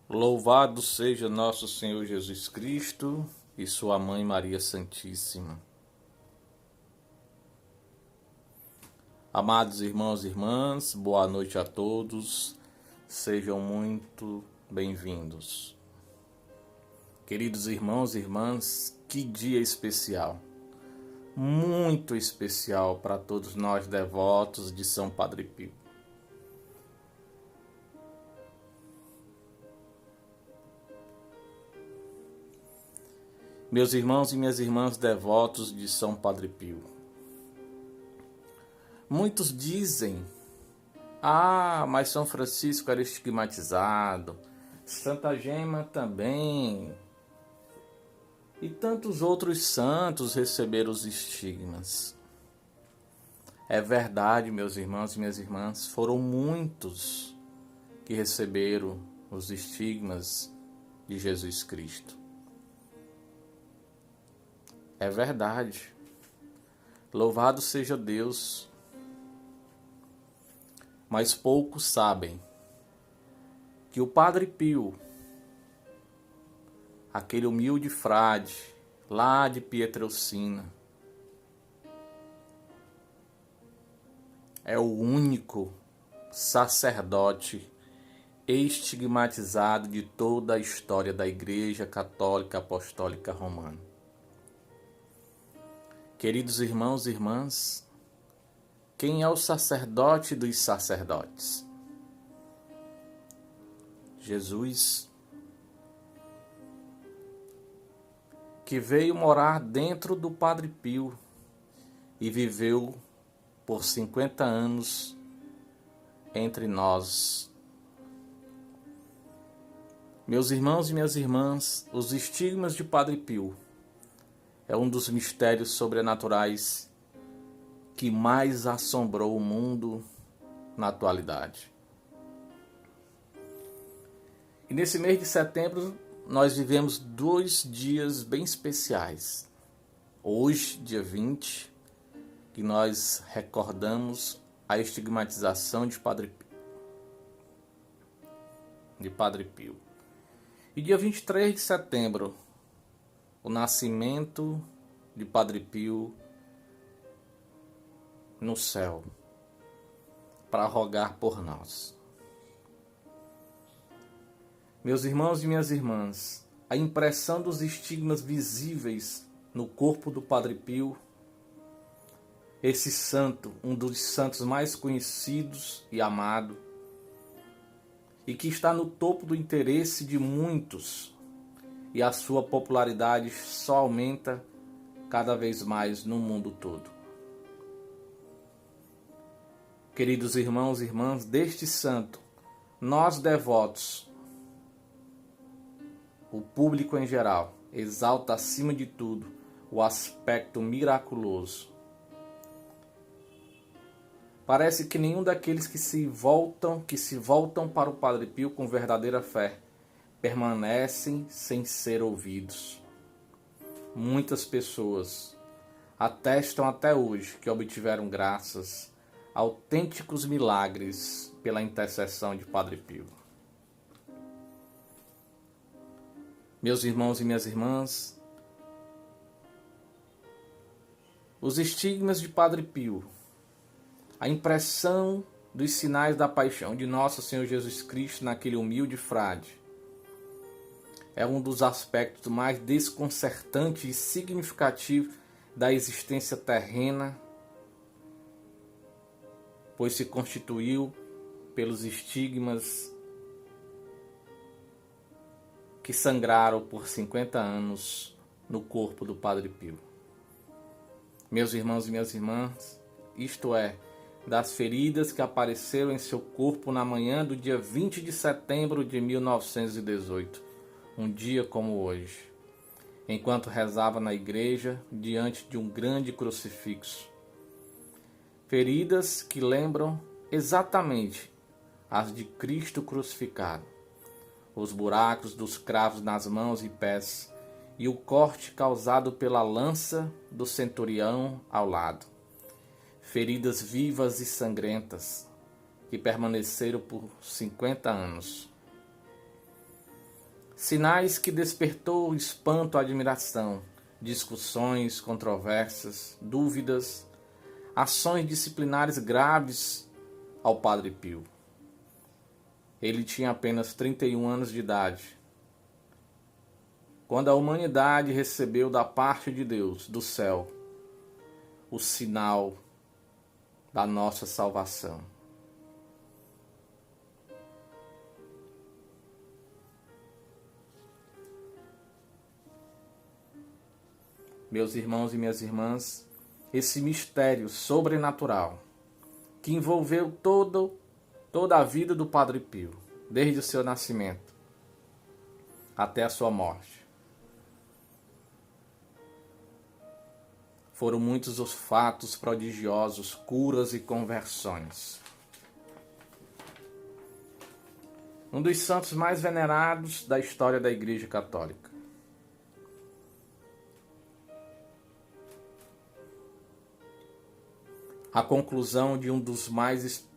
Louvado seja nosso Senhor Jesus Cristo e sua Mãe Maria Santíssima. Amados irmãos e irmãs, boa noite a todos, sejam muito bem-vindos. Queridos irmãos e irmãs, que dia especial, muito especial para todos nós devotos de São Padre Pio. Meus irmãos e minhas irmãs devotos de São Padre Pio, muitos dizem, mas São Francisco era estigmatizado, Santa Gema também, e tantos outros santos receberam os estigmas. É verdade, meus irmãos e minhas irmãs, foram muitos que receberam os estigmas de Jesus Cristo. É verdade. Louvado seja Deus. Mas poucos sabem que o Padre Pio, aquele humilde frade lá de Pietrelcina, é o único sacerdote estigmatizado de toda a história da Igreja Católica Apostólica Romana. Queridos irmãos e irmãs, quem é o sacerdote dos sacerdotes? Jesus, que veio morar dentro do Padre Pio e viveu por 50 anos entre nós. Meus irmãos e minhas irmãs, os estigmas de Padre Pio é um dos mistérios sobrenaturais que mais assombrou o mundo na atualidade. E nesse mês de setembro nós vivemos 2 dias bem especiais. Hoje, dia 20, que nós recordamos a estigmatização de Padre Pio. E dia 23 de setembro, o nascimento de Padre Pio no céu, para rogar por nós. Meus irmãos e minhas irmãs, a impressão dos estigmas visíveis no corpo do Padre Pio, esse santo, um dos santos mais conhecidos e amado, e que está no topo do interesse de muitos, e a sua popularidade só aumenta cada vez mais no mundo todo. Queridos irmãos e irmãs, deste santo, nós devotos, o público em geral, exalta acima de tudo o aspecto miraculoso. Parece que nenhum daqueles que se voltam para o Padre Pio com verdadeira fé permanecem sem ser ouvidos. Muitas pessoas atestam até hoje que obtiveram graças, autênticos milagres pela intercessão de Padre Pio. Meus irmãos e minhas irmãs, os estigmas de Padre Pio, a impressão dos sinais da paixão de nosso Senhor Jesus Cristo naquele humilde frade, é um dos aspectos mais desconcertantes e significativos da existência terrena, pois se constituiu pelos estigmas que sangraram por 50 anos no corpo do Padre Pio. Meus irmãos e minhas irmãs, isto é, das feridas que apareceram em seu corpo na manhã do dia 20 de setembro de 1918, um dia como hoje, enquanto rezava na igreja diante de um grande crucifixo. Feridas que lembram exatamente as de Cristo crucificado, os buracos dos cravos nas mãos e pés e o corte causado pela lança do centurião ao lado. Feridas vivas e sangrentas que permaneceram por 50 anos. Sinais que despertou espanto, admiração, discussões, controvérsias, dúvidas, ações disciplinares graves ao Padre Pio. Ele tinha apenas 31 anos de idade, quando a humanidade recebeu da parte de Deus, do céu, o sinal da nossa salvação. Meus irmãos e minhas irmãs, esse mistério sobrenatural que envolveu toda a vida do Padre Pio, desde o seu nascimento até a sua morte. Foram muitos os fatos prodigiosos, curas e conversões. Um dos santos mais venerados da história da Igreja Católica. A conclusão de um dos mais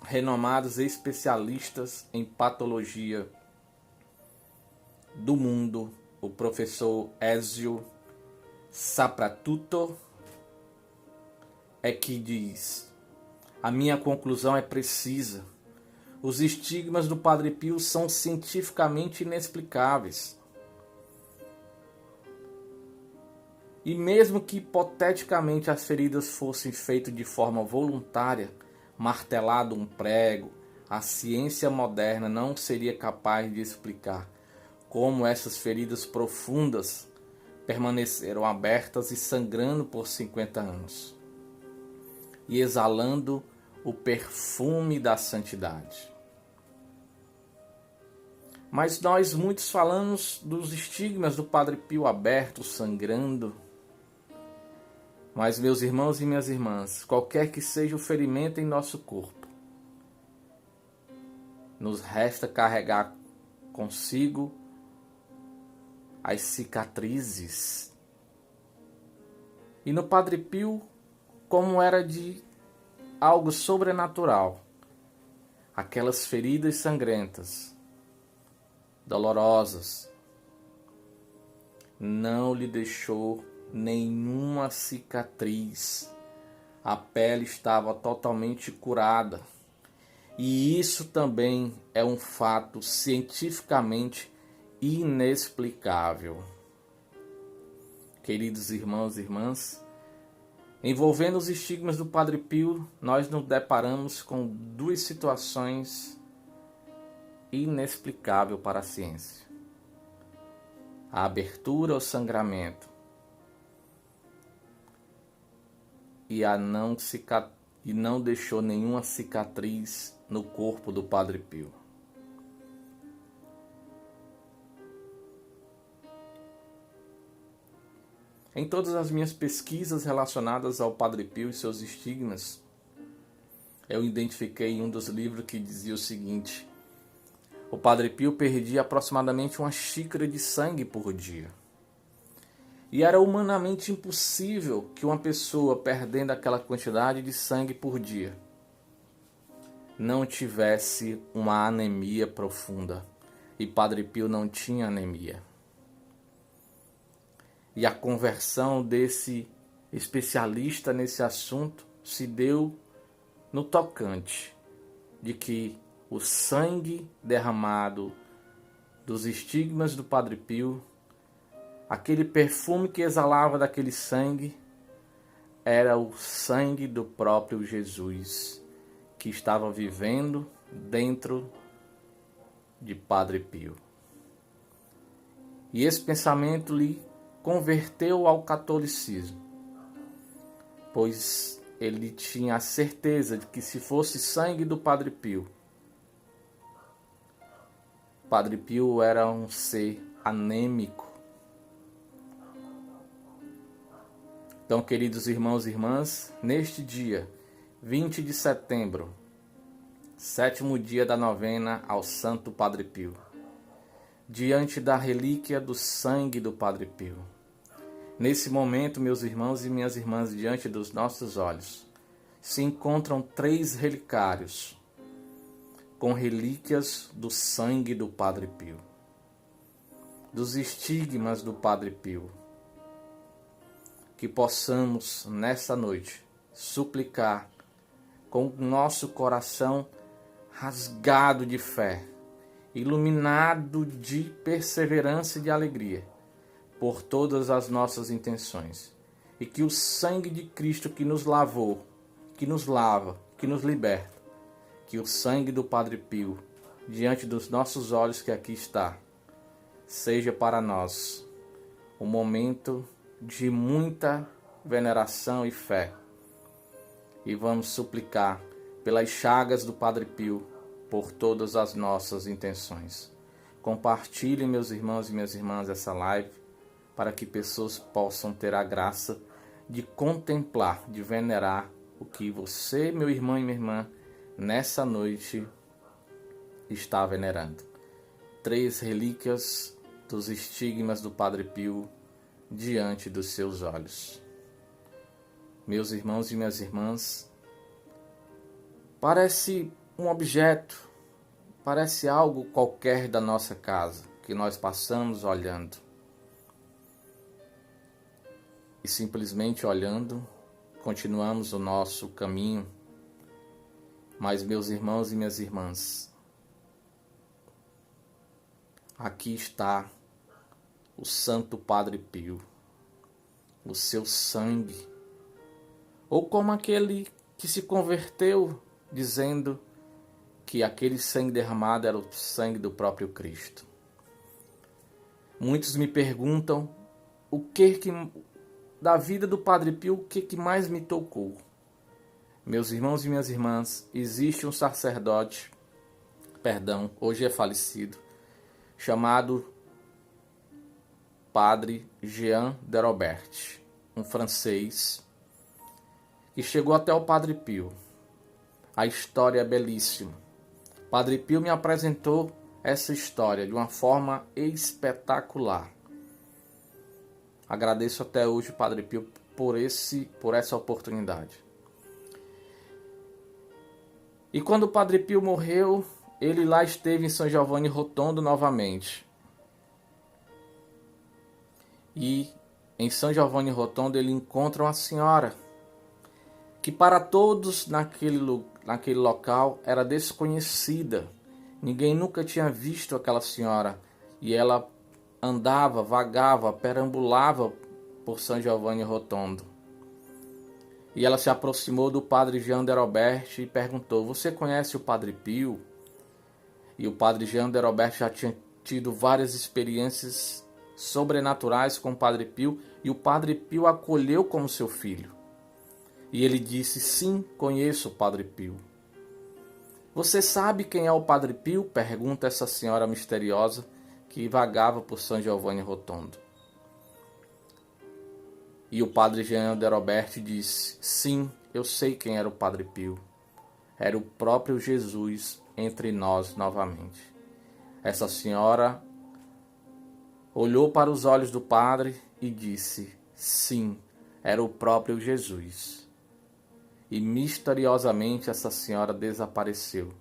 renomados especialistas em patologia do mundo, o professor Ezio Sapratuto, é que diz: a minha conclusão é precisa. Os estigmas do Padre Pio são cientificamente inexplicáveis. E mesmo que hipoteticamente as feridas fossem feitas de forma voluntária, martelado um prego, a ciência moderna não seria capaz de explicar como essas feridas profundas permaneceram abertas e sangrando por 50 anos, e exalando o perfume da santidade. Mas nós muitos falamos dos estigmas do Padre Pio aberto, sangrando. Mas, meus irmãos e minhas irmãs, qualquer que seja o ferimento em nosso corpo, nos resta carregar consigo as cicatrizes. E no Padre Pio, como era de algo sobrenatural, aquelas feridas sangrentas, dolorosas, não lhe deixou nenhuma cicatriz. A pele estava totalmente curada. E isso também é um fato cientificamente inexplicável. Queridos irmãos e irmãs, envolvendo os estigmas do Padre Pio, nós nos deparamos com duas situações inexplicáveis para a ciência: a abertura ao sangramento e não deixou nenhuma cicatriz no corpo do Padre Pio. Em todas as minhas pesquisas relacionadas ao Padre Pio e seus estigmas, eu identifiquei um dos livros que dizia o seguinte: o Padre Pio perdia aproximadamente 1 xícara de sangue por dia. E era humanamente impossível que uma pessoa perdendo aquela quantidade de sangue por dia não tivesse uma anemia profunda. E Padre Pio não tinha anemia. E a conversão desse especialista nesse assunto se deu no tocante de que o sangue derramado dos estigmas do Padre Pio, aquele perfume que exalava daquele sangue, era o sangue do próprio Jesus, que estava vivendo dentro de Padre Pio. E esse pensamento lhe converteu ao catolicismo, pois ele tinha a certeza de que se fosse sangue do Padre Pio, Padre Pio era um ser anêmico. Então, queridos irmãos e irmãs, neste dia, 20 de setembro, 7º dia da novena ao Santo Padre Pio, diante da relíquia do sangue do Padre Pio, nesse momento, meus irmãos e minhas irmãs, diante dos nossos olhos, se encontram 3 relicários com relíquias do sangue do Padre Pio. dos estigmas do Padre Pio. Que possamos, nesta noite, suplicar com o nosso coração rasgado de fé, iluminado de perseverança e de alegria, por todas as nossas intenções. E que o sangue de Cristo que nos lavou, que nos lava, que nos liberta, que o sangue do Padre Pio, diante dos nossos olhos que aqui está, seja para nós um momento de muita veneração e fé. E vamos suplicar pelas chagas do Padre Pio, por todas as nossas intenções. Compartilhem, meus irmãos e minhas irmãs, essa live, para que pessoas possam ter a graça de contemplar, de venerar o que você, meu irmão e minha irmã, nessa noite está venerando. 3 relíquias dos estigmas do Padre Pio diante dos seus olhos. Meus irmãos e minhas irmãs, parece um objeto, parece algo qualquer da nossa casa, que nós passamos olhando. E simplesmente olhando, continuamos o nosso caminho. Mas, meus irmãos e minhas irmãs, aqui está o Santo Padre Pio, o seu sangue, ou como aquele que se converteu dizendo que aquele sangue derramado era o sangue do próprio Cristo. Muitos me perguntam o que da vida do Padre Pio, o que mais me tocou. Meus irmãos e minhas irmãs, existe um sacerdote, hoje é falecido, chamado Padre Jean de Robert, um francês, que chegou até o Padre Pio. A história é belíssima. Padre Pio me apresentou essa história de uma forma espetacular. Agradeço até hoje o Padre Pio por essa oportunidade. E quando o Padre Pio morreu, ele lá esteve em São Giovanni Rotondo novamente. E em São Giovanni Rotondo ele encontra uma senhora que para todos naquele local era desconhecida. Ninguém nunca tinha visto aquela senhora. E ela andava, vagava, perambulava por São Giovanni Rotondo. E ela se aproximou do Padre Jean de Robert e perguntou: "Você conhece o Padre Pio?" E o Padre Jean de Robert já tinha tido várias experiências sobrenaturais com o Padre Pio, e o Padre Pio acolheu como seu filho. E ele disse: "Sim, conheço o Padre Pio." "Você sabe quem é o Padre Pio?" pergunta essa senhora misteriosa que vagava por São Giovanni Rotondo. E o Padre Jean de Robert disse: "Sim, eu sei quem era o Padre Pio. Era o próprio Jesus entre nós novamente." Essa senhora olhou para os olhos do padre e disse: "Sim, era o próprio Jesus." E misteriosamente essa senhora desapareceu.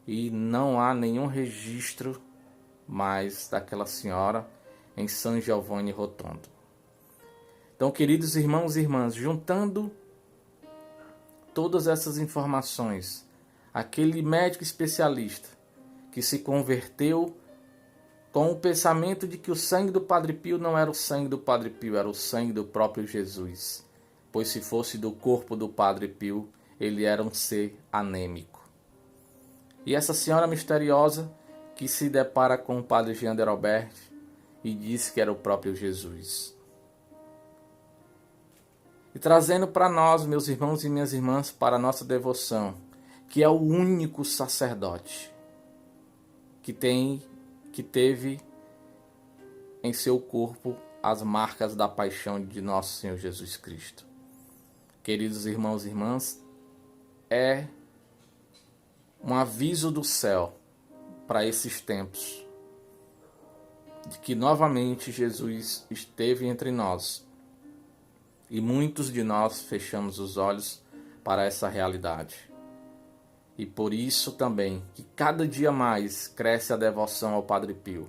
E não há nenhum registro mais daquela senhora em São Giovanni Rotondo. Então, queridos irmãos e irmãs, juntando todas essas informações, aquele médico especialista que se converteu com o pensamento de que o sangue do Padre Pio não era o sangue do Padre Pio, era o sangue do próprio Jesus. Pois se fosse do corpo do Padre Pio, ele era um ser anêmico. E essa senhora misteriosa que se depara com o Padre Jean de Robert e diz que era o próprio Jesus. E trazendo para nós, meus irmãos e minhas irmãs, para a nossa devoção, que é o único sacerdote que teve em seu corpo as marcas da paixão de nosso Senhor Jesus Cristo. Queridos irmãos e irmãs, é um aviso do céu para esses tempos, de que novamente Jesus esteve entre nós, e muitos de nós fechamos os olhos para essa realidade. E por isso também que cada dia mais cresce a devoção ao Padre Pio,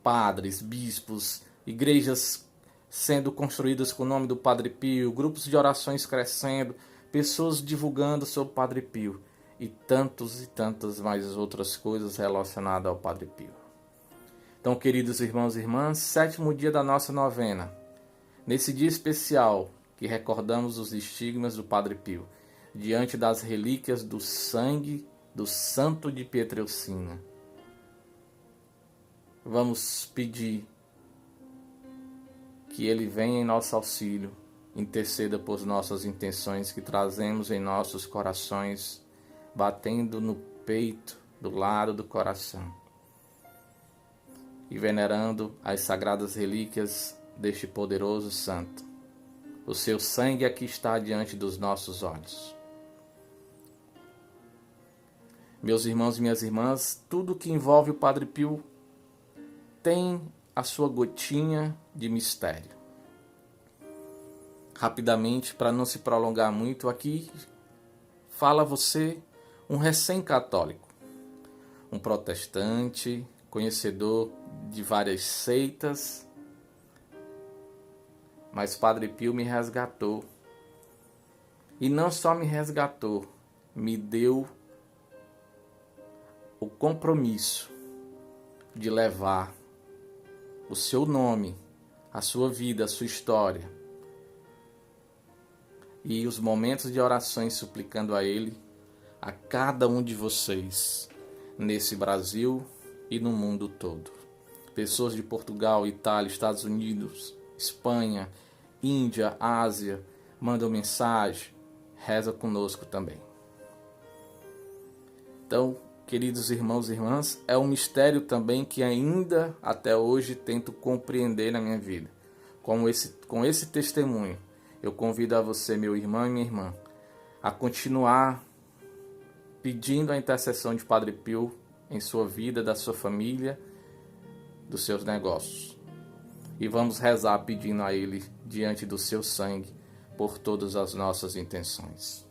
padres, bispos, igrejas sendo construídas com o nome do Padre Pio, grupos de orações crescendo, pessoas divulgando sobre o Padre Pio e tantas mais outras coisas relacionadas ao Padre Pio. Então, queridos irmãos e irmãs, 7º dia da nossa novena. Nesse dia especial que recordamos os estigmas do Padre Pio, diante das relíquias do sangue do Santo de Pietrelcina, vamos pedir que ele venha em nosso auxílio, interceda por nossas intenções que trazemos em nossos corações, batendo no peito, do lado do coração, e venerando as sagradas relíquias deste poderoso santo. O seu sangue aqui está diante dos nossos olhos. Meus irmãos e minhas irmãs, tudo que envolve o Padre Pio tem a sua gotinha de mistério. Rapidamente, para não se prolongar muito aqui, fala você, um recém-católico, um protestante, conhecedor de várias seitas, mas Padre Pio me resgatou. E não só me resgatou, me deu o compromisso de levar o seu nome, a sua vida, a sua história e os momentos de orações suplicando a Ele, a cada um de vocês, nesse Brasil e no mundo todo. Pessoas de Portugal, Itália, Estados Unidos, Espanha, Índia, Ásia, mandam mensagem, reza conosco também. Então, queridos irmãos e irmãs, é um mistério também que ainda até hoje tento compreender na minha vida. Com esse testemunho, eu convido a você, meu irmão e minha irmã, a continuar pedindo a intercessão de Padre Pio em sua vida, da sua família, dos seus negócios. E vamos rezar pedindo a Ele, diante do seu sangue, por todas as nossas intenções.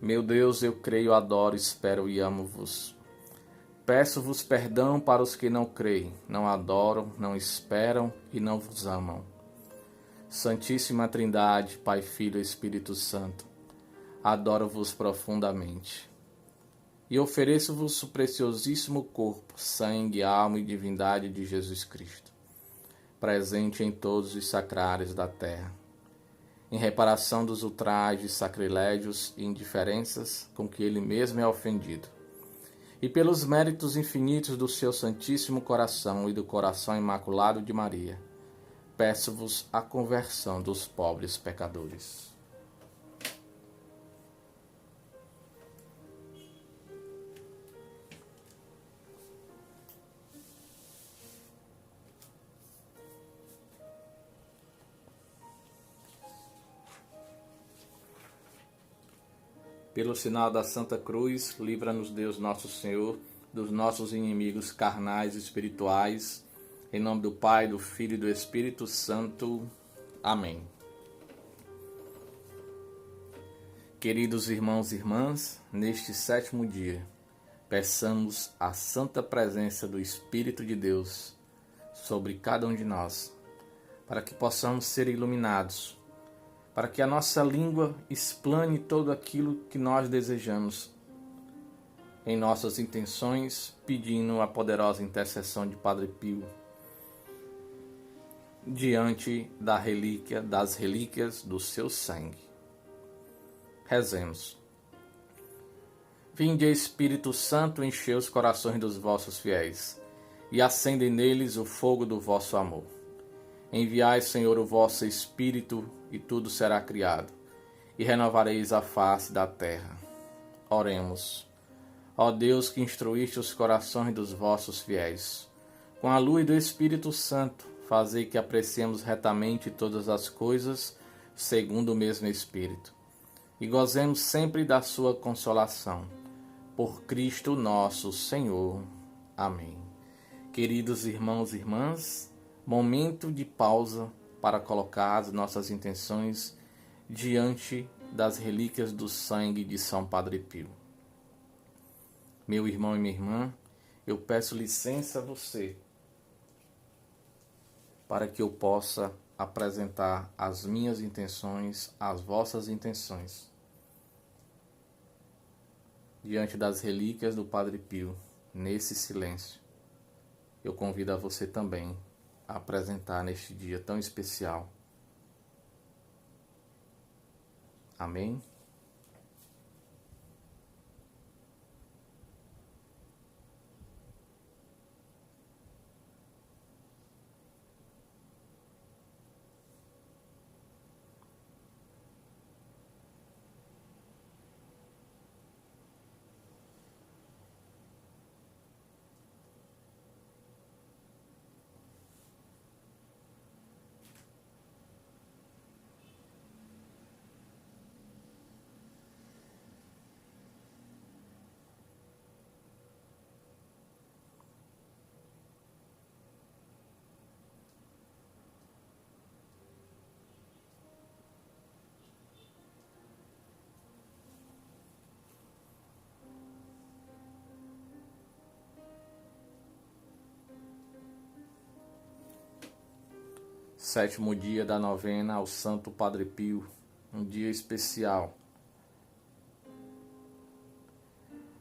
Meu Deus, eu creio, adoro, espero e amo-vos. Peço-vos perdão para os que não creem, não adoram, não esperam e não vos amam. Santíssima Trindade, Pai, Filho e Espírito Santo, adoro-vos profundamente. E ofereço-vos o preciosíssimo corpo, sangue, alma e divindade de Jesus Cristo, presente em todos os sacrários da terra, em reparação dos ultrajes, sacrilégios e indiferenças com que ele mesmo é ofendido, e pelos méritos infinitos do seu Santíssimo Coração e do Coração Imaculado de Maria, peço-vos a conversão dos pobres pecadores. Pelo sinal da Santa Cruz, livra-nos Deus nosso Senhor dos nossos inimigos carnais e espirituais. Em nome do Pai, do Filho e do Espírito Santo. Amém. Queridos irmãos e irmãs, neste 7º dia, peçamos a santa presença do Espírito de Deus sobre cada um de nós, para que possamos ser iluminados, para que a nossa língua explane todo aquilo que nós desejamos em nossas intenções, pedindo a poderosa intercessão de Padre Pio diante das relíquias do seu sangue. Rezemos. Vinde, Espírito Santo, enchei os corações dos vossos fiéis e acendei neles o fogo do vosso amor. Enviai, Senhor, o vosso Espírito, e tudo será criado, e renovareis a face da terra. Oremos. Ó Deus, que instruíste os corações dos vossos fiéis, com a luz do Espírito Santo, fazei que apreciemos retamente todas as coisas, segundo o mesmo Espírito, e gozemos sempre da sua consolação. Por Cristo nosso Senhor. Amém. Queridos irmãos e irmãs, momento de pausa para colocar as nossas intenções diante das relíquias do sangue de São Padre Pio. Meu irmão e minha irmã, eu peço licença a você para que eu possa apresentar as minhas intenções, as vossas intenções, diante das relíquias do Padre Pio, nesse silêncio. Eu convido a você também a apresentar neste dia tão especial. Amém? Sétimo dia da novena ao Santo Padre Pio, um dia especial.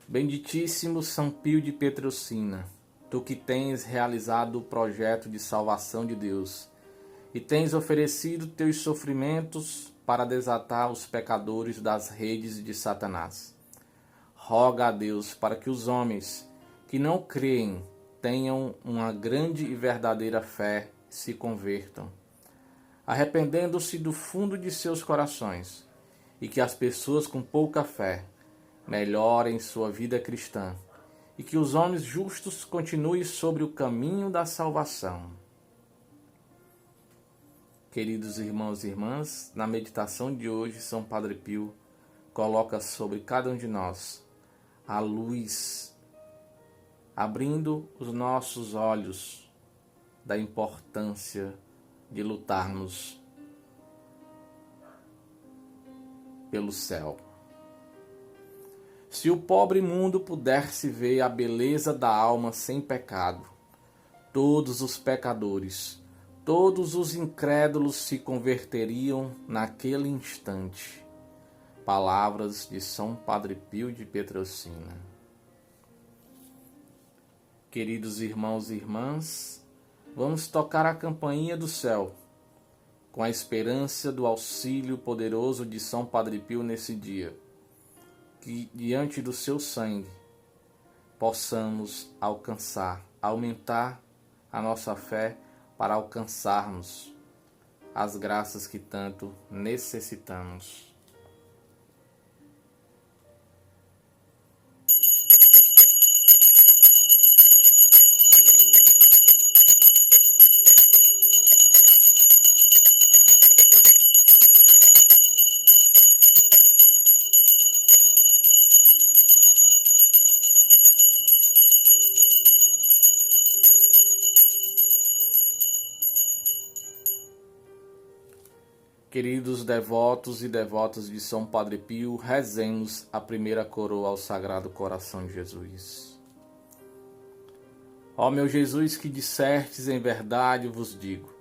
Benditíssimo São Pio de Pietrelcina, tu que tens realizado o projeto de salvação de Deus e tens oferecido teus sofrimentos para desatar os pecadores das redes de Satanás. Roga a Deus para que os homens que não creem tenham uma grande e verdadeira fé e se convertam, arrependendo-se do fundo de seus corações, e que as pessoas com pouca fé melhorem sua vida cristã, e que os homens justos continuem sobre o caminho da salvação. Queridos irmãos e irmãs, na meditação de hoje, São Padre Pio coloca sobre cada um de nós a luz, abrindo os nossos olhos da importância de lutarmos pelo céu. Se o pobre mundo pudesse ver a beleza da alma sem pecado, todos os pecadores, todos os incrédulos se converteriam naquele instante. Palavras de São Padre Pio de Pietrelcina. Queridos irmãos e irmãs, vamos tocar a campainha do céu, com a esperança do auxílio poderoso de São Padre Pio nesse dia, que diante do seu sangue possamos aumentar a nossa fé para alcançarmos as graças que tanto necessitamos. Queridos devotos e devotas de São Padre Pio, rezemos a primeira coroa ao Sagrado Coração de Jesus. Ó meu Jesus, que dissertes em verdade vos digo,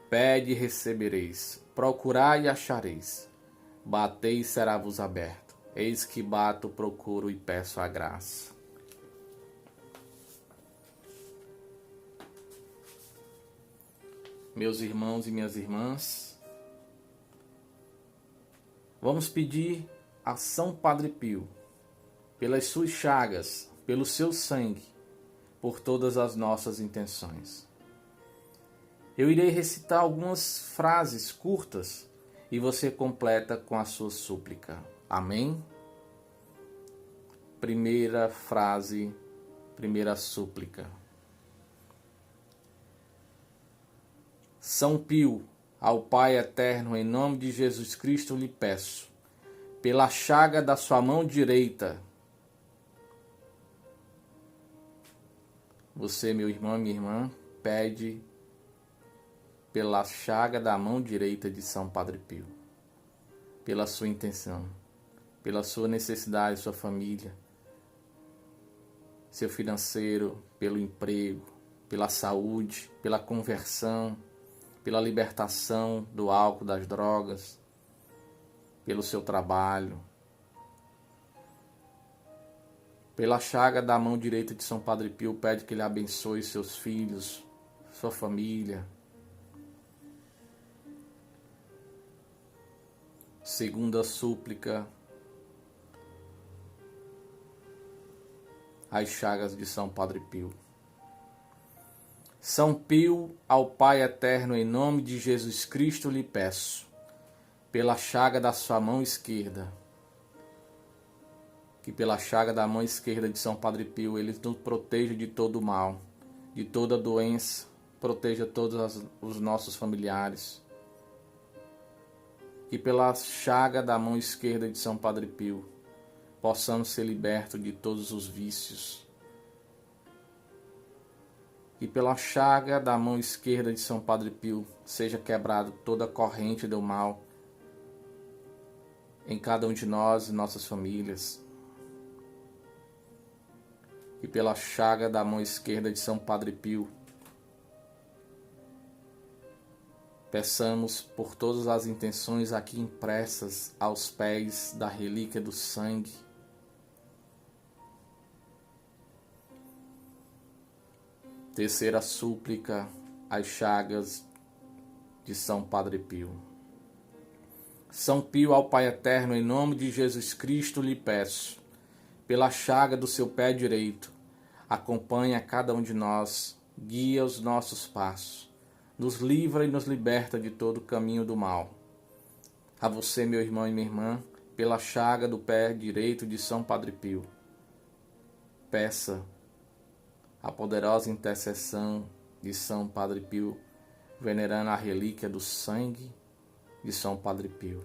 pede e recebereis, procurai e achareis, batei e será-vos aberto. Eis que bato, procuro e peço a graça. Meus irmãos e minhas irmãs, vamos pedir a São Padre Pio, pelas suas chagas, pelo seu sangue, por todas as nossas intenções. Eu irei recitar algumas frases curtas e você completa com a sua súplica. Amém? Primeira frase, primeira súplica. São Pio, ao Pai eterno, em nome de Jesus Cristo lhe peço, pela chaga da sua mão direita. Você, meu irmão e minha irmã, pede pela chaga da mão direita de São Padre Pio, pela sua intenção, pela sua necessidade, sua família, seu financeiro, pelo emprego, pela saúde, pela conversão, pela libertação do álcool, das drogas, pelo seu trabalho, pela chaga da mão direita de São Padre Pio, pede que ele abençoe seus filhos, sua família. Segunda súplica, as chagas de São Padre Pio. São Pio, ao Pai eterno, em nome de Jesus Cristo lhe peço, pela chaga da sua mão esquerda, que pela chaga da mão esquerda de São Padre Pio ele nos proteja de todo o mal, de toda doença, proteja todos os nossos familiares. Que pela chaga da mão esquerda de São Padre Pio possamos ser libertos de todos os vícios. Que pela chaga da mão esquerda de São Padre Pio seja quebrado toda a corrente do mal em cada um de nós e nossas famílias. E pela chaga da mão esquerda de São Padre Pio, peçamos por todas as intenções aqui impressas aos pés da relíquia do sangue. Terceira súplica, as chagas de São Padre Pio. São Pio, ao Pai eterno, em nome de Jesus Cristo lhe peço, pela chaga do seu pé direito, acompanha cada um de nós, guia os nossos passos, nos livra e nos liberta de todo o caminho do mal. A você, meu irmão e minha irmã, pela chaga do pé direito de São Padre Pio, peça a poderosa intercessão de São Padre Pio, venerando a relíquia do sangue de São Padre Pio.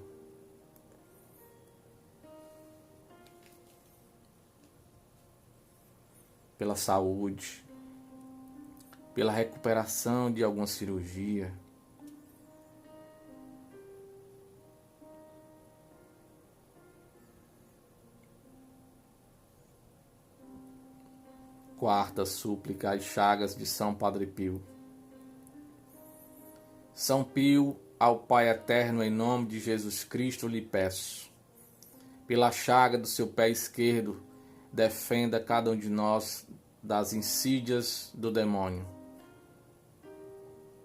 Pela saúde, pela recuperação de alguma cirurgia, quarta súplica, as chagas de São Padre Pio. São Pio, ao Pai eterno, em nome de Jesus Cristo lhe peço, pela chaga do seu pé esquerdo, defenda cada um de nós das insídias do demônio.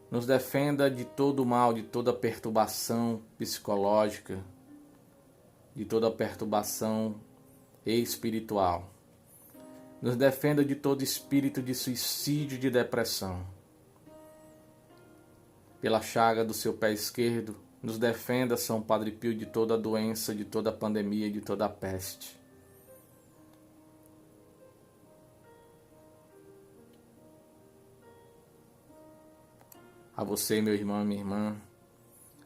Nos defenda de todo o mal, de toda perturbação psicológica, de toda perturbação espiritual. Nos defenda de todo espírito de suicídio e de depressão. Pela chaga do seu pé esquerdo, nos defenda, São Padre Pio, de toda doença, de toda pandemia e de toda peste. A você, meu irmão e minha irmã,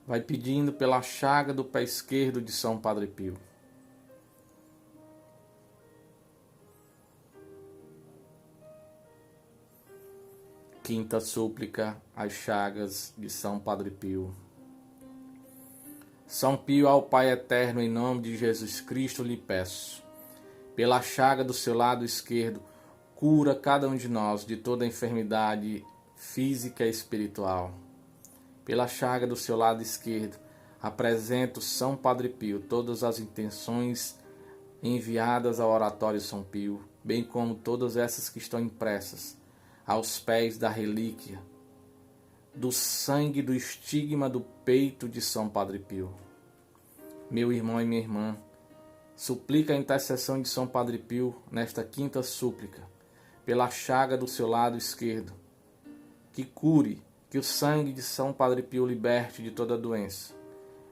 vai pedindo pela chaga do pé esquerdo de São Padre Pio. Quinta súplica, as chagas de São Padre Pio. São Pio, ao Pai eterno, em nome de Jesus Cristo lhe peço, pela chaga do seu lado esquerdo, cura cada um de nós de toda enfermidade física e espiritual. Pela chaga do seu lado esquerdo, apresento São Padre Pio todas as intenções enviadas ao oratório São Pio, bem como todas essas que estão impressas aos pés da relíquia do sangue do estigma do peito de São Padre Pio. Meu irmão e minha irmã, suplica a intercessão de São Padre Pio nesta quinta súplica, pela chaga do seu lado esquerdo, que cure, que o sangue de São Padre Pio liberte de toda doença,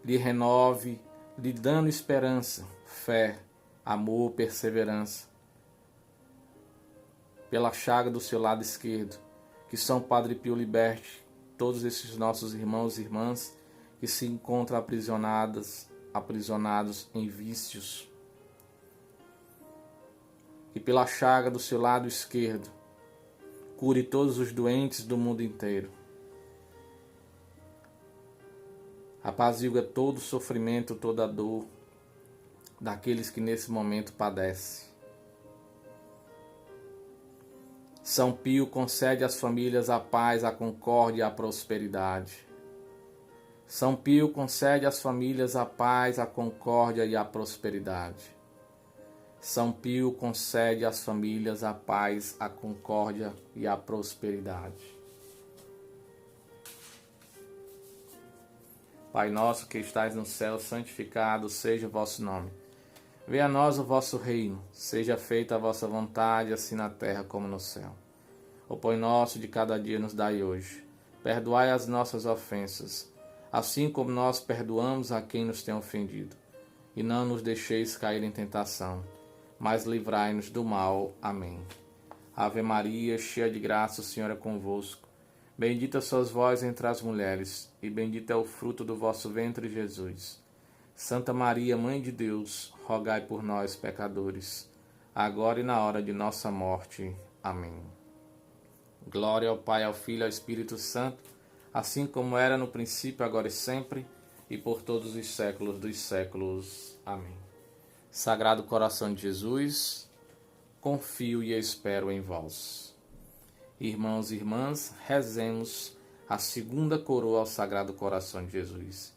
lhe renove, lhe dando esperança, fé, amor, perseverança. Pela chaga do seu lado esquerdo, que São Padre Pio liberte todos esses nossos irmãos e irmãs que se encontram aprisionados em vícios. E pela chaga do seu lado esquerdo, cure todos os doentes do mundo inteiro. Apazigua todo o sofrimento, toda a dor daqueles que nesse momento padecem. São Pio concede às famílias a paz, a concórdia e a prosperidade. São Pio concede às famílias a paz, a concórdia e a prosperidade. São Pio concede às famílias a paz, a concórdia e a prosperidade. Pai nosso que estais no céu, santificado seja o vosso nome. Venha a nós o vosso reino, seja feita a vossa vontade, assim na terra como no céu. O pão nosso de cada dia nos dai hoje. Perdoai as nossas ofensas, assim como nós perdoamos a quem nos tem ofendido. E não nos deixeis cair em tentação, mas livrai-nos do mal. Amém. Ave Maria, cheia de graça, o Senhor é convosco. Bendita sois vós entre as mulheres, e bendito é o fruto do vosso ventre, Jesus. Santa Maria, Mãe de Deus, rogai por nós, pecadores, agora e na hora de nossa morte. Amém. Glória ao Pai, ao Filho e ao Espírito Santo, assim como era no princípio, agora e sempre, e por todos os séculos dos séculos. Amém. Sagrado coração de Jesus, confio e espero em vós. Irmãos e irmãs, rezemos a segunda coroa ao Sagrado Coração de Jesus,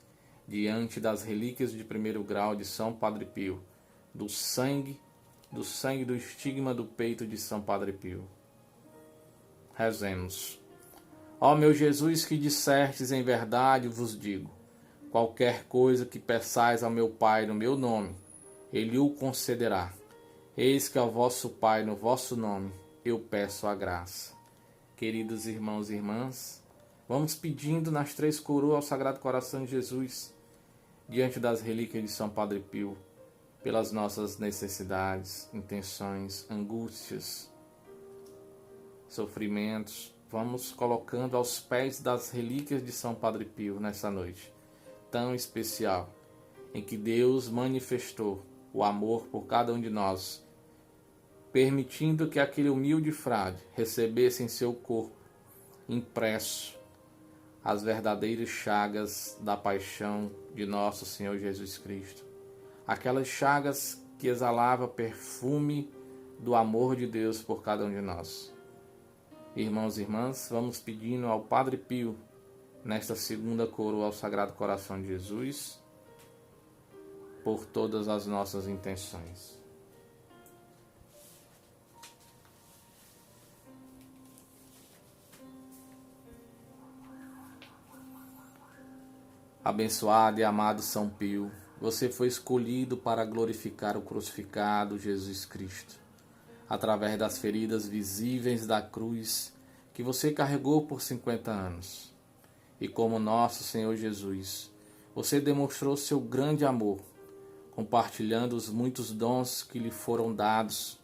diante das relíquias de primeiro grau de São Padre Pio, do sangue do estigma do peito de São Padre Pio. Rezemos. Ó meu Jesus, que dissertes em verdade, vos digo, qualquer coisa que peçais ao meu Pai no meu nome, Ele o concederá. Eis que ao vosso Pai, no vosso nome, eu peço a graça. Queridos irmãos e irmãs, vamos pedindo nas três coroas ao Sagrado Coração de Jesus, diante das relíquias de São Padre Pio, pelas nossas necessidades, intenções, angústias, sofrimentos. Vamos colocando aos pés das relíquias de São Padre Pio nessa noite tão especial, em que Deus manifestou o amor por cada um de nós, permitindo que aquele humilde frade recebesse em seu corpo impresso as verdadeiras chagas da paixão de nosso Senhor Jesus Cristo. Aquelas chagas que exalavam perfume do amor de Deus por cada um de nós. Irmãos e irmãs, vamos pedindo ao Padre Pio, nesta segunda coroa ao Sagrado Coração de Jesus, por todas as nossas intenções. Abençoado e amado São Pio, você foi escolhido para glorificar o crucificado Jesus Cristo, através das feridas visíveis da cruz que você carregou por 50 anos. E como nosso Senhor Jesus, você demonstrou seu grande amor, compartilhando os muitos dons que lhe foram dados,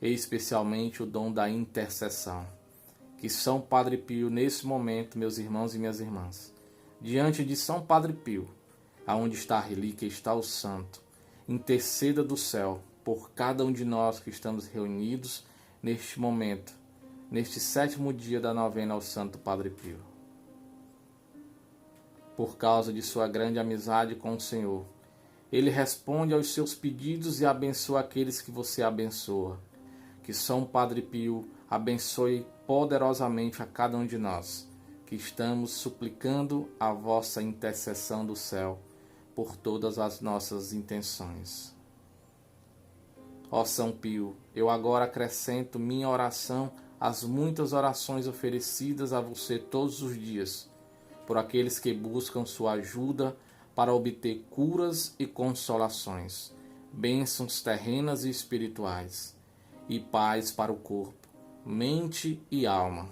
e especialmente o dom da intercessão. Que São Padre Pio, nesse momento, meus irmãos e minhas irmãs, diante de São Padre Pio, aonde está a relíquia, está o santo, interceda do céu por cada um de nós que estamos reunidos neste momento, neste 7º dia da novena ao Santo Padre Pio. Por causa de sua grande amizade com o Senhor, Ele responde aos seus pedidos e abençoa aqueles que você abençoa. Que São Padre Pio abençoe poderosamente a cada um de nós, que estamos suplicando a vossa intercessão do céu por todas as nossas intenções. Ó São Pio, eu agora acrescento minha oração às muitas orações oferecidas a você todos os dias, por aqueles que buscam sua ajuda para obter curas e consolações, bênçãos terrenas e espirituais, e paz para o corpo, mente e alma.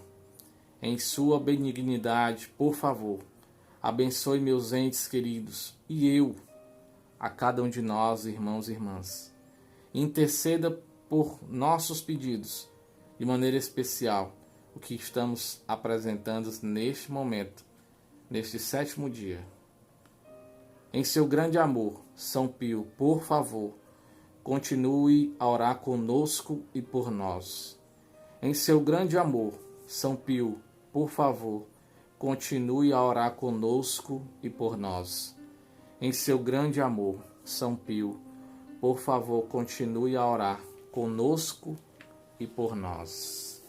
Em sua benignidade, por favor, abençoe meus entes queridos e eu, a cada um de nós, irmãos e irmãs. Interceda por nossos pedidos, de maneira especial, o que estamos apresentando neste momento, neste 7º dia. Em seu grande amor, São Pio, por favor, continue a orar conosco e por nós. Em seu grande amor, São Pio, por favor, continue a orar conosco e por nós. Em seu grande amor, São Pio, por favor, continue a orar conosco e por nós.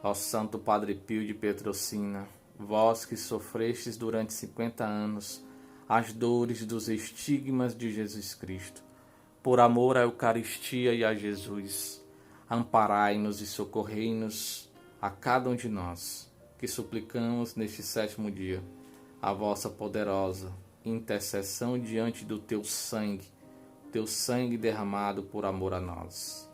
Ó Santo Padre Pio de Petrolcina, vós que sofrestes durante 50 anos as dores dos estigmas de Jesus Cristo, por amor à Eucaristia e a Jesus, amparai-nos e socorrei-nos a cada um de nós, que suplicamos neste 7º dia a vossa poderosa intercessão diante do teu sangue derramado por amor a nós.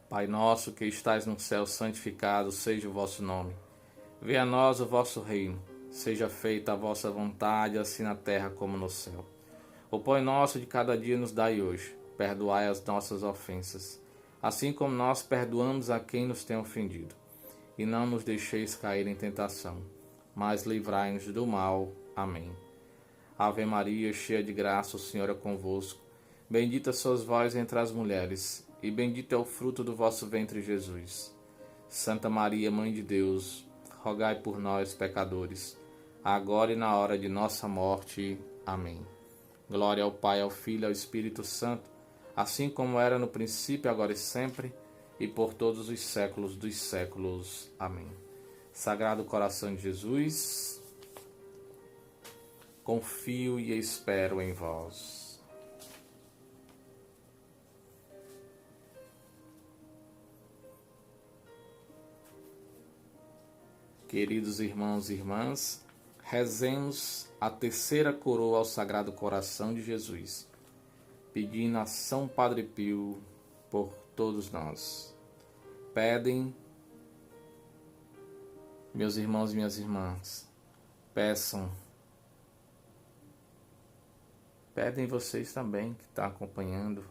Pai nosso que estais no céu, santificado seja o vosso nome. Venha a nós o vosso reino. Seja feita a vossa vontade, assim na terra como no céu. O pão nosso de cada dia nos dai hoje. Perdoai as nossas ofensas, assim como nós perdoamos a quem nos tem ofendido. E não nos deixeis cair em tentação, mas livrai-nos do mal. Amém. Ave Maria, cheia de graça, o Senhor é convosco. Bendita sois vós entre as mulheres, e bendito é o fruto do vosso ventre, Jesus. Santa Maria, Mãe de Deus, rogai por nós, pecadores, agora e na hora de nossa morte. Amém. Glória ao Pai, ao Filho e ao Espírito Santo, assim como era no princípio, agora e sempre, e por todos os séculos dos séculos. Amém. Sagrado coração de Jesus, confio e espero em vós. Queridos irmãos e irmãs, rezemos a terceira coroa ao Sagrado Coração de Jesus, pedindo a São Padre Pio por todos nós. Pedem, meus irmãos e minhas irmãs, pedem vocês também que estão acompanhando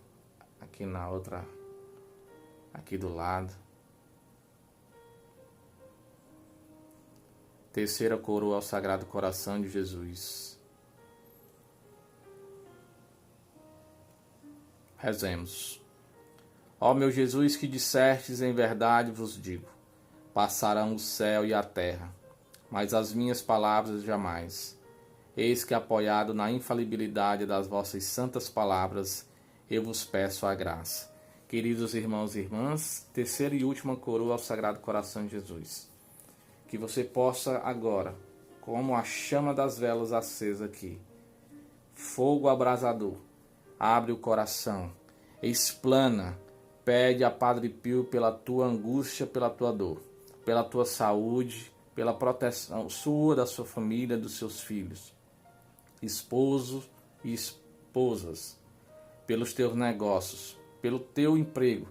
aqui do lado. Terceira coroa ao Sagrado Coração de Jesus. Rezemos. Ó meu Jesus, que dissertes, em verdade vos digo, passarão o céu e a terra, mas as minhas palavras jamais. Eis que, apoiado na infalibilidade das vossas santas palavras, eu vos peço a graça. Queridos irmãos e irmãs, terceira e última coroa ao Sagrado Coração de Jesus. Que você possa agora, como a chama das velas acesa aqui, fogo abrasador, abre o coração, explana, pede a Padre Pio pela tua angústia, pela tua dor, pela tua saúde, pela proteção sua, da sua família, dos seus filhos, esposos e esposas, pelos teus negócios, pelo teu emprego,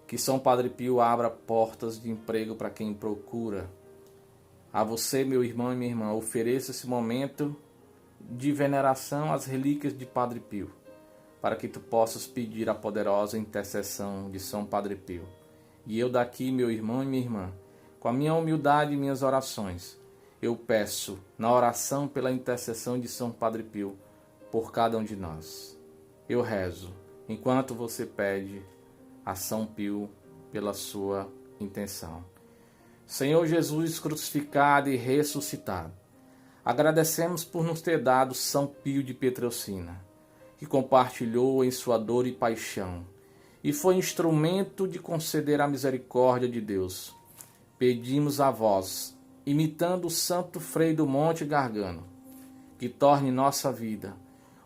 que São Padre Pio abra portas de emprego para quem procura. A você, meu irmão e minha irmã, ofereço esse momento de veneração às relíquias de Padre Pio, para que tu possas pedir a poderosa intercessão de São Padre Pio. E eu daqui, meu irmão e minha irmã, com a minha humildade e minhas orações, eu peço, na oração pela intercessão de São Padre Pio, por cada um de nós. Eu rezo, enquanto você pede a São Pio pela sua intenção. Senhor Jesus crucificado e ressuscitado, agradecemos por nos ter dado São Pio de Petrolcina, que compartilhou em sua dor e paixão, e foi instrumento de conceder a misericórdia de Deus. Pedimos a vós, imitando o Santo Frei do Monte Gargano, que torne nossa vida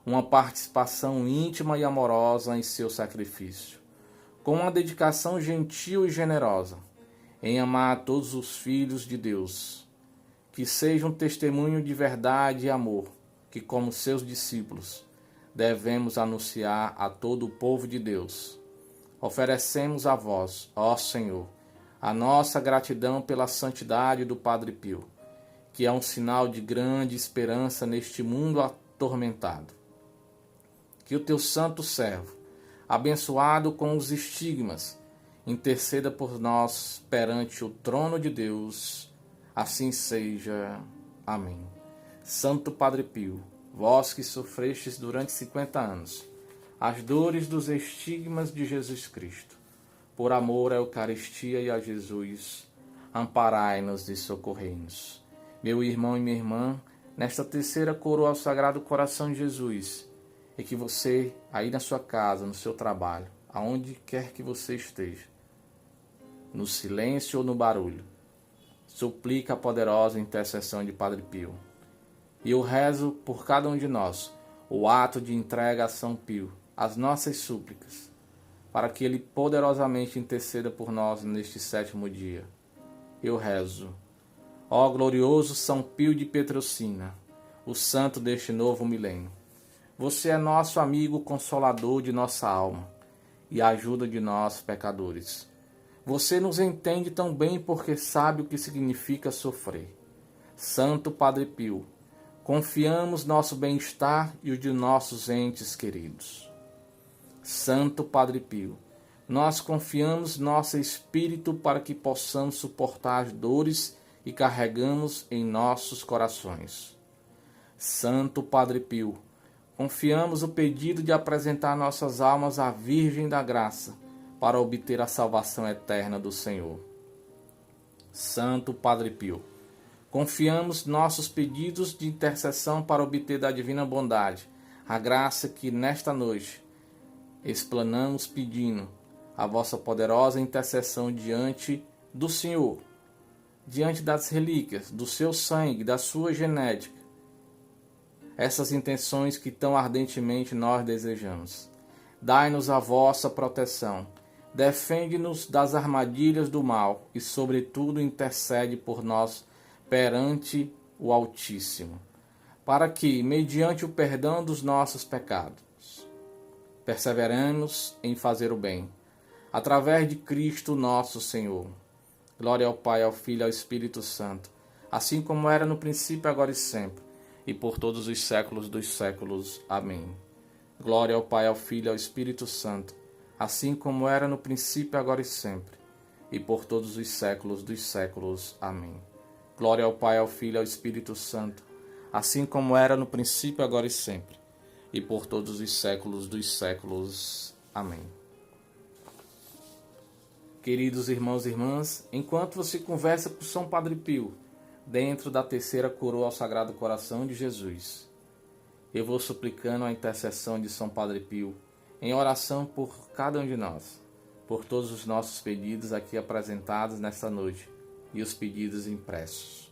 uma participação íntima e amorosa em seu sacrifício, com uma dedicação gentil e generosa, em amar a todos os filhos de Deus, que seja um testemunho de verdade e amor, que como seus discípulos devemos anunciar a todo o povo de Deus. Oferecemos a vós, ó Senhor, a nossa gratidão pela santidade do Padre Pio, que é um sinal de grande esperança neste mundo atormentado. Que o teu santo servo, abençoado com os estigmas, interceda por nós perante o trono de Deus. Assim seja. Amém. Santo Padre Pio, vós que sofrestes durante 50 anos as dores dos estigmas de Jesus Cristo, por amor à Eucaristia e a Jesus, amparai-nos e socorrei-nos. Meu irmão e minha irmã, nesta terceira coroa ao Sagrado Coração de Jesus, e que você, aí na sua casa, no seu trabalho, aonde quer que você esteja, no silêncio ou no barulho, suplica a poderosa intercessão de Padre Pio. E eu rezo por cada um de nós o ato de entrega a São Pio, as nossas súplicas, para que ele poderosamente interceda por nós neste 7º dia. Eu rezo: ó glorioso São Pio de Pietrelcina, o santo deste novo milênio, você é nosso amigo consolador de nossa alma e ajuda de nós pecadores. Você nos entende tão bem porque sabe o que significa sofrer. Santo Padre Pio, confiamos nosso bem-estar e o de nossos entes queridos. Santo Padre Pio, nós confiamos nosso espírito para que possamos suportar as dores e carregamos em nossos corações. Santo Padre Pio, confiamos o pedido de apresentar nossas almas à Virgem da Graça para obter a salvação eterna do Senhor. Santo Padre Pio, confiamos nossos pedidos de intercessão para obter da divina bondade a graça que nesta noite explanamos pedindo a vossa poderosa intercessão diante do Senhor, diante das relíquias, do seu sangue, da sua genética. Essas intenções que tão ardentemente nós desejamos. Dai-nos a vossa proteção, defende-nos das armadilhas do mal e, sobretudo, intercede por nós perante o Altíssimo, para que, mediante o perdão dos nossos pecados, perseveremos em fazer o bem, através de Cristo nosso Senhor. Glória ao Pai, ao Filho e ao Espírito Santo, assim como era no princípio, agora e sempre, e por todos os séculos dos séculos. Amém. Glória ao Pai, ao Filho e ao Espírito Santo, assim como era no princípio, agora e sempre, e por todos os séculos dos séculos. Amém. Glória ao Pai, ao Filho e ao Espírito Santo, assim como era no princípio, agora e sempre, e por todos os séculos dos séculos. Amém. Queridos irmãos e irmãs, enquanto você conversa com São Padre Pio, dentro da 3ª coroa ao Sagrado Coração de Jesus, eu vou suplicando a intercessão de São Padre Pio, em oração por cada um de nós, por todos os nossos pedidos aqui apresentados nesta noite e os pedidos impressos.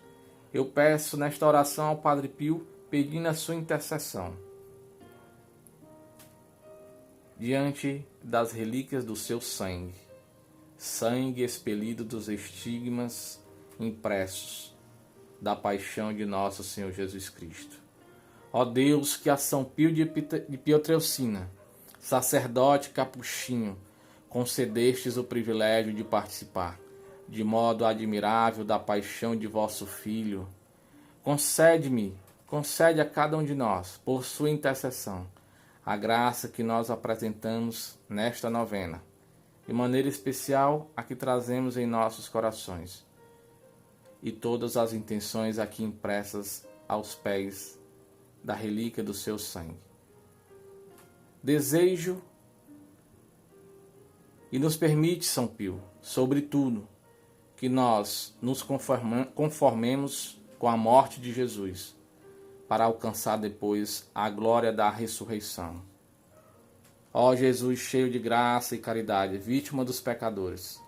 Eu peço nesta oração ao Padre Pio, pedindo a sua intercessão, diante das relíquias do seu sangue, sangue expelido dos estigmas impressos da paixão de nosso Senhor Jesus Cristo. Ó Deus, que a São Pio de Pietrelcina, sacerdote capuchinho, concedestes o privilégio de participar, de modo admirável, da paixão de vosso Filho, concede a cada um de nós, por sua intercessão, a graça que nós apresentamos nesta novena, de maneira especial a que trazemos em nossos corações, e todas as intenções aqui impressas aos pés da relíquia do seu sangue. Desejo e nos permite, São Pio, sobretudo, que nós nos conformemos com a morte de Jesus, para alcançar depois a glória da ressurreição. Ó Jesus, cheio de graça e caridade, vítima dos pecadores,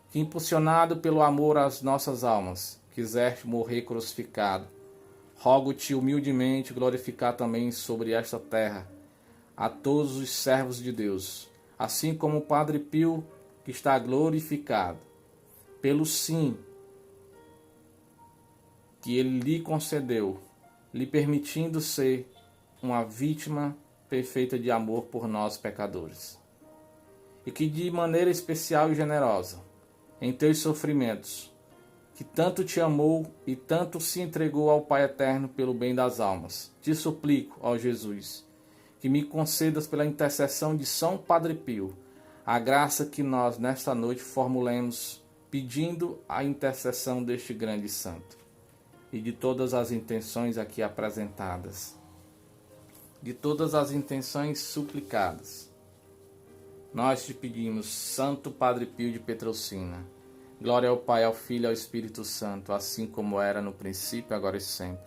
que impulsionado pelo amor às nossas almas, quiseste morrer crucificado, rogo-te humildemente glorificar também sobre esta terra a todos os servos de Deus, assim como o Padre Pio, que está glorificado pelo sim que ele lhe concedeu, lhe permitindo ser uma vítima perfeita de amor por nós pecadores. E que de maneira especial e generosa, em teus sofrimentos, que tanto te amou e tanto se entregou ao Pai Eterno pelo bem das almas, te suplico, ó Jesus, que me concedas pela intercessão de São Padre Pio, a graça que nós nesta noite formulemos, pedindo a intercessão deste grande santo, e de todas as intenções aqui apresentadas, de todas as intenções suplicadas. Nós te pedimos, Santo Padre Pio de Pietrelcina, glória ao Pai, ao Filho e ao Espírito Santo, assim como era no princípio, agora e sempre,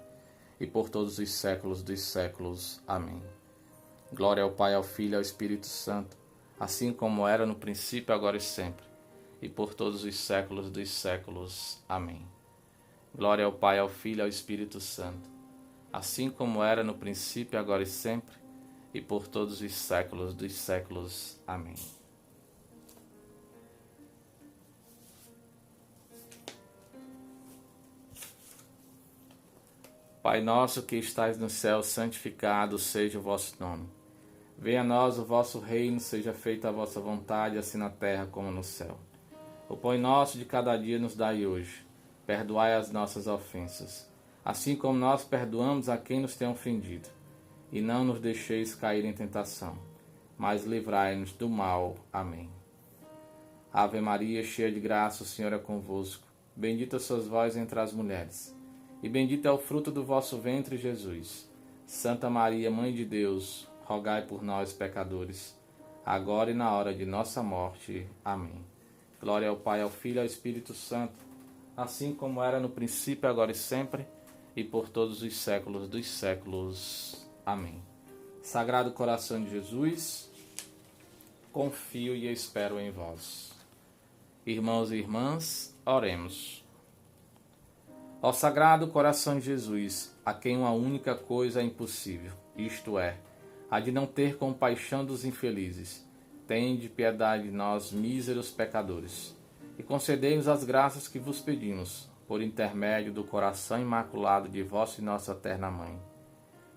e por todos os séculos dos séculos. Amém. Glória ao Pai, ao Filho e ao Espírito Santo, assim como era no princípio, agora e sempre, e por todos os séculos dos séculos. Amém. Glória ao Pai, ao Filho e ao Espírito Santo, assim como era no princípio, agora e sempre, e por todos os séculos dos séculos. Amém. Pai nosso que estais no céu, santificado seja o vosso nome. Venha a nós o vosso reino, seja feita a vossa vontade, assim na terra como no céu. O pão nosso de cada dia nos dai hoje. Perdoai as nossas ofensas, assim como nós perdoamos a quem nos tem ofendido. E não nos deixeis cair em tentação, mas livrai-nos do mal. Amém. Ave Maria, cheia de graça, o Senhor é convosco. Bendita sois vós entre as mulheres, e bendito é o fruto do vosso ventre, Jesus. Santa Maria, Mãe de Deus, rogai por nós, pecadores, agora e na hora de nossa morte. Amém. Glória ao Pai, ao Filho e ao Espírito Santo, assim como era no princípio, agora e sempre, e por todos os séculos dos séculos. Amém. Sagrado coração de Jesus, confio e espero em vós. Irmãos e irmãs, oremos. Ó Sagrado coração de Jesus, a quem uma única coisa é impossível, isto é, a de não ter compaixão dos infelizes, tende piedade de nós, míseros pecadores, e concedei-nos as graças que vos pedimos, por intermédio do coração imaculado de vossa e nossa eterna Mãe.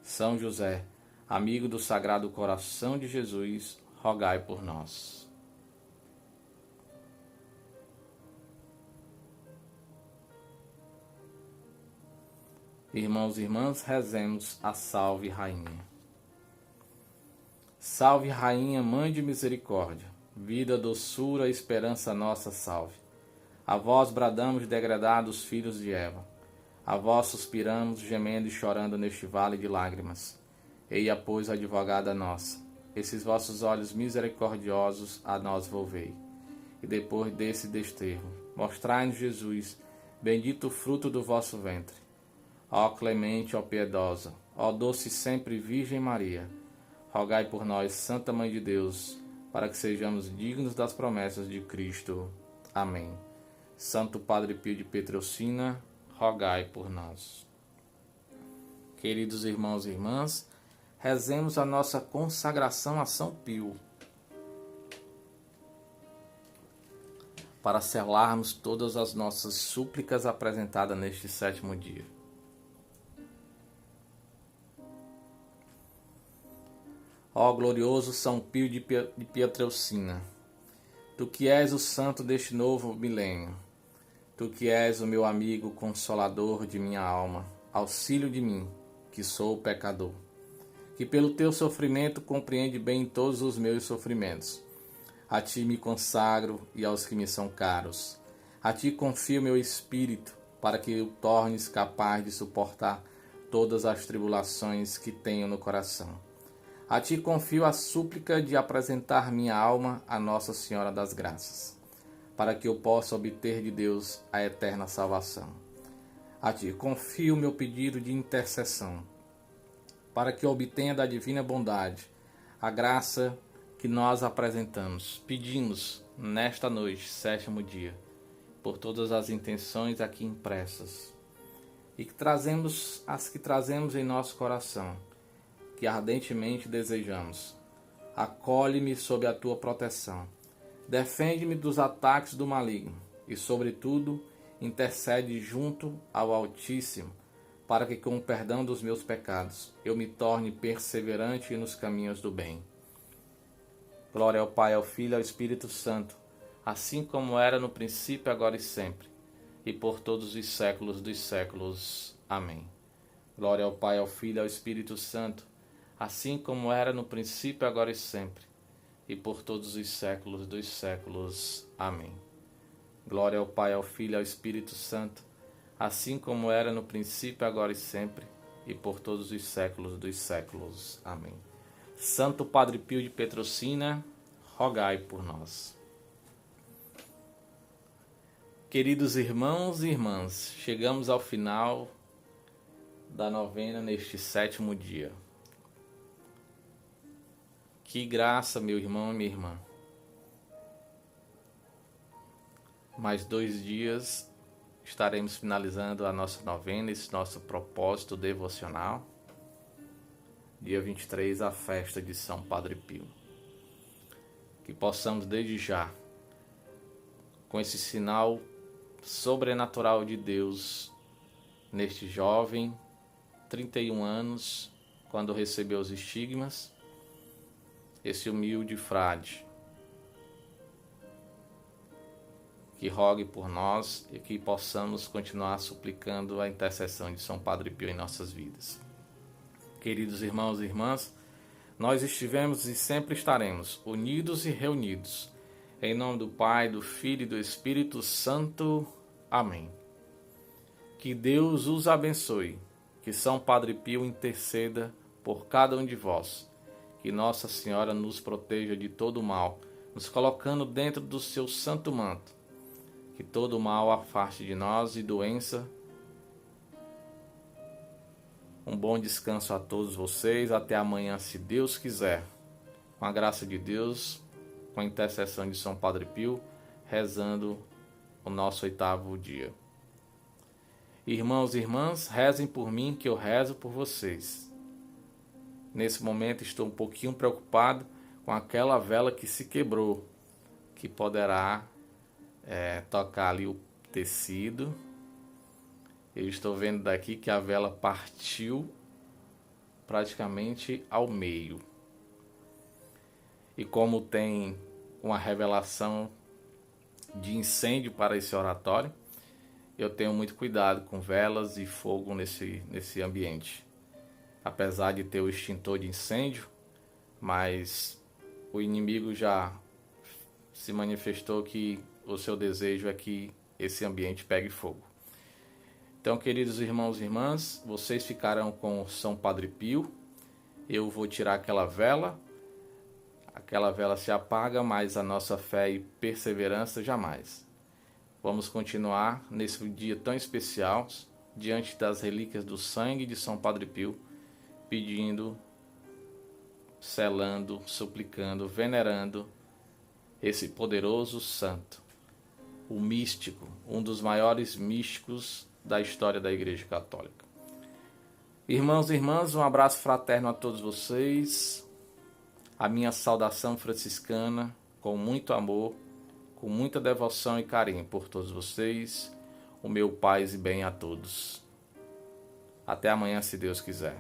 São José, amigo do Sagrado Coração de Jesus, rogai por nós. Irmãos e irmãs, rezemos a Salve Rainha. Salve Rainha, Mãe de Misericórdia, vida, doçura, esperança nossa, salve. A vós bradamos, degradados filhos de Eva. A vós suspiramos, gemendo e chorando neste vale de lágrimas. Eia, pois, advogada nossa, esses vossos olhos misericordiosos a nós volvei. E depois desse desterro, mostrai-nos Jesus, bendito o fruto do vosso ventre. Ó clemente, ó piedosa, ó doce sempre Virgem Maria, rogai por nós, Santa Mãe de Deus, para que sejamos dignos das promessas de Cristo. Amém. Santo Padre Pio de Petrelcina, rogai por nós. Queridos irmãos e irmãs, rezemos a nossa consagração a São Pio, para selarmos todas as nossas súplicas apresentadas neste sétimo dia. Ó glorioso São Pio de Pietrelcina, tu que és o santo deste novo milênio, tu que és o meu amigo consolador de minha alma, auxílio de mim, que sou pecador, que pelo teu sofrimento compreende bem todos os meus sofrimentos. A ti me consagro e aos que me são caros. A ti confio meu espírito, para que o tornes capaz de suportar todas as tribulações que tenho no coração. A ti confio a súplica de apresentar minha alma a Nossa Senhora das Graças, para que eu possa obter de Deus a eterna salvação. A ti confio meu pedido de intercessão, para que eu obtenha da divina bondade a graça que nós apresentamos. Pedimos nesta noite, sétimo dia, por todas as intenções aqui impressas, e que trazemos as que trazemos em nosso coração, que ardentemente desejamos. Acolhe-me sob a tua proteção. Defende-me dos ataques do maligno e, sobretudo, intercede junto ao Altíssimo, para que, com o perdão dos meus pecados, eu me torne perseverante nos caminhos do bem. Glória ao Pai, ao Filho e ao Espírito Santo, assim como era no princípio, agora e sempre, e por todos os séculos dos séculos. Amém. Glória ao Pai, ao Filho e ao Espírito Santo, assim como era no princípio, agora e sempre, e por todos os séculos dos séculos. Amém. Glória ao Pai, ao Filho e ao Espírito Santo, assim como era no princípio, agora e sempre, e por todos os séculos dos séculos. Amém. Santo Padre Pio de Petrelcina, rogai por nós. Queridos irmãos e irmãs, chegamos ao final da novena neste sétimo dia. Que graça, meu irmão e minha irmã. mais 2 dias estaremos finalizando a nossa novena, esse nosso propósito devocional. Dia 23, a festa de São Padre Pio. Que possamos desde já, com esse sinal sobrenatural de Deus, neste jovem, 31 anos, quando recebeu os estigmas, esse humilde frade, que rogue por nós e que possamos continuar suplicando a intercessão de São Padre Pio em nossas vidas. Queridos irmãos e irmãs, nós estivemos e sempre estaremos unidos e reunidos. Em nome do Pai, do Filho e do Espírito Santo. Amém. Que Deus os abençoe. Que São Padre Pio interceda por cada um de vós. Que Nossa Senhora nos proteja de todo mal, nos colocando dentro do seu santo manto. Que todo mal afaste de nós e doença. Um bom descanso a todos vocês. Até amanhã, se Deus quiser. Com a graça de Deus, com a intercessão de São Padre Pio, rezando o nosso 8º dia. Irmãos e irmãs, rezem por mim que eu rezo por vocês. Nesse momento estou um pouquinho preocupado com aquela vela que se quebrou, que poderá tocar ali o tecido. Eu estou vendo daqui que a vela partiu praticamente ao meio. E como tem uma revelação de incêndio para esse oratório, eu tenho muito cuidado com velas e fogo nesse ambiente. Apesar de ter o extintor de incêndio, mas o inimigo já se manifestou que o seu desejo é que esse ambiente pegue fogo. Então, queridos irmãos e irmãs, vocês ficarão com São Padre Pio. Eu vou tirar aquela vela se apaga, mas a nossa fé e perseverança jamais. Vamos continuar nesse dia tão especial, diante das relíquias do sangue de São Padre Pio, pedindo, selando, suplicando, venerando esse poderoso santo, o místico, um dos maiores místicos da história da Igreja Católica. Irmãos e irmãs, um abraço fraterno a todos vocês. A minha saudação franciscana, com muito amor, com muita devoção e carinho por todos vocês. O meu paz e bem a todos. Até amanhã, se Deus quiser.